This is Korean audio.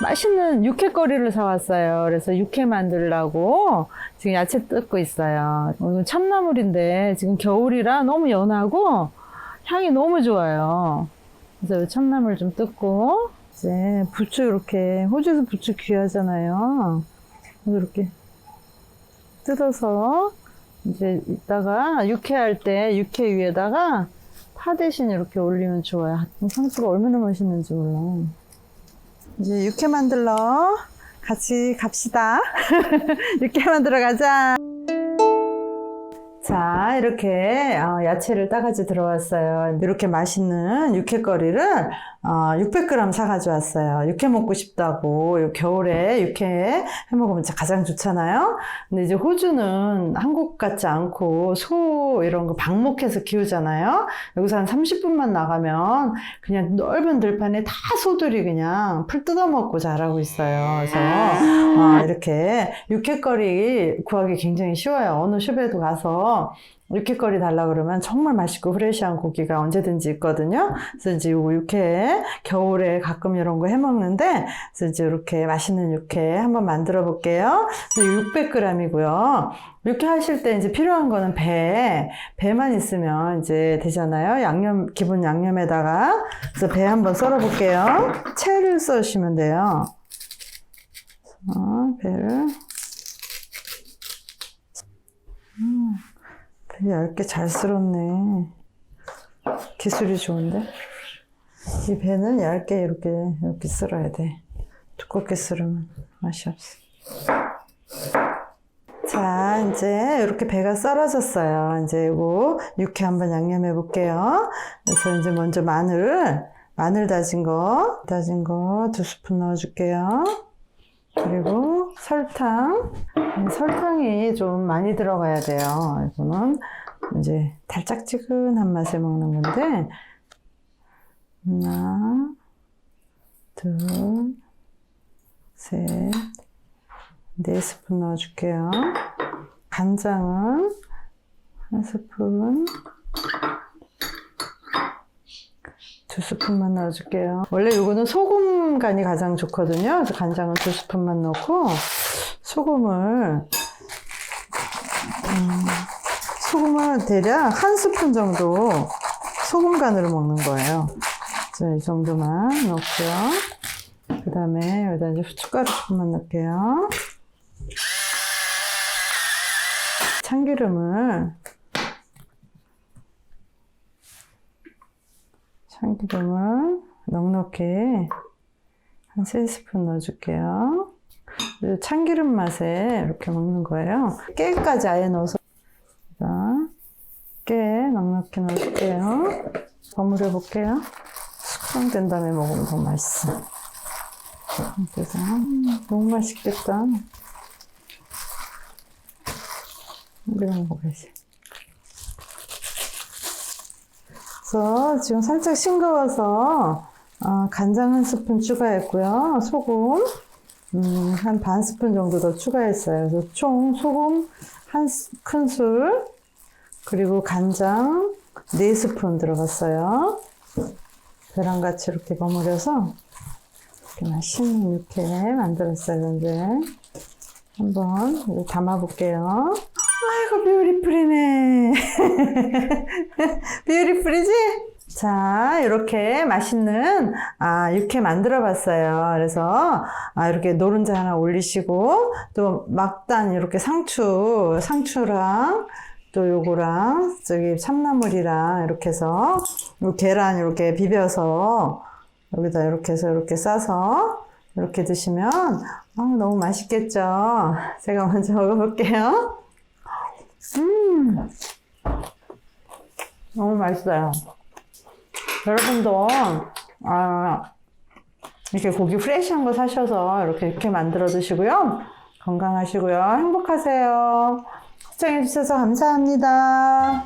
맛있는 육회거리를 사왔어요. 그래서 육회 만들려고 지금 야채 뜯고 있어요. 이건 참나물인데 지금 겨울이라 너무 연하고 향이 너무 좋아요. 그래서 참나물 좀 뜯고 이제 부추 이렇게 호주에서 부추 귀하잖아요. 이렇게 뜯어서 이제 이따가 육회할 때 육회 위에다가 파 대신 이렇게 올리면 좋아요. 상추가 얼마나 맛있는지 몰라. 이제 육회 만들러 같이 갑시다. 육회 만들어 가자. 자, 이렇게 야채를 따가지고 들어왔어요. 이렇게 맛있는 육회거리를 600g 사가지고 왔어요. 육회 먹고 싶다고. 겨울에 육회 해먹으면 가장 좋잖아요. 근데 이제 호주는 한국 같지 않고 소 이런 거 방목해서 키우잖아요. 여기서 한 30분만 나가면 그냥 넓은 들판에 다 소들이 그냥 풀 뜯어먹고 자라고 있어요. 그래서 이렇게 육회거리 구하기 굉장히 쉬워요. 어느 숍에도 가서 육회거리 달라 그러면 정말 맛있고 프레시한 고기가 언제든지 있거든요. 그래서 이제 요 육회 겨울에 가끔 이런 거 해 먹는데, 그래서 이제 이렇게 맛있는 육회 한번 만들어 볼게요. 600g이고요. 육회 하실 때 이제 필요한 거는 배만 있으면 이제 되잖아요. 기본 양념에다가. 그래서 배 한번 썰어 볼게요. 채를 써주시면 돼요. 배를. 배 얇게 잘 썰었네. 기술이 좋은데? 이 배는 얇게 이렇게 썰어야 돼. 두껍게 썰으면 맛이 없어. 자, 이제 이렇게 배가 썰어졌어요. 이제 이거 육회 한번 양념해 볼게요. 그래서 이제 먼저 마늘 다진 거 2스푼 넣어 줄게요. 그리고 설탕이 좀 많이 들어가야 돼요. 이거는 이제 달짝지근한 맛에 먹는 건데, 하나, 둘, 셋, 4스푼 넣어줄게요. 간장은 1스푼, 2스푼만 넣어줄게요. 원래 이거는 소금 간이 가장 좋거든요. 그래서 간장은 2스푼만 넣고, 소금을 대략 1스푼 정도 소금 간으로 먹는 거예요. 자, 이 정도만 넣고요. 그 다음에 여기다 이제 후춧가루 조금만 넣을게요. 참기름을 넉넉히 한 3스푼 넣어줄게요. 참기름 맛에 이렇게 먹는 거예요. 깨까지 아예 넣어서 깨 넉넉히 넣어줄게요. 버무려 볼게요. 숙성된 다음에 먹으면 더 맛있어. 그래서 너무 맛있겠다. 이거 먹어야지. 그래서 지금 살짝 싱거워서 간장 1스푼 추가했고요. 소금 한 반 스푼 정도 더 추가했어요. 그래서 총 소금 한 큰술, 그리고 간장 4스푼 들어갔어요. 배랑 같이 이렇게 버무려서 이렇게 맛있는 육회 만들었어요. 이제 한번 담아 볼게요. 아이고, 뷰티풀이네. 뷰티풀이지? 자, 이렇게 맛있는 육회 만들어 봤어요. 그래서 이렇게 노른자 하나 올리시고, 또 막단 이렇게 상추랑 또 요거랑 저기 참나물이랑 이렇게 해서 계란 이렇게 비벼서 여기다 이렇게 해서 이렇게 싸서 이렇게 드시면 너무 맛있겠죠. 제가 먼저 먹어볼게요. 너무 맛있어요. 여러분도 이렇게 고기 프레시한 거 사셔서 이렇게 만들어 드시고요. 건강하시고요. 행복하세요. 시청해 주셔서 감사합니다.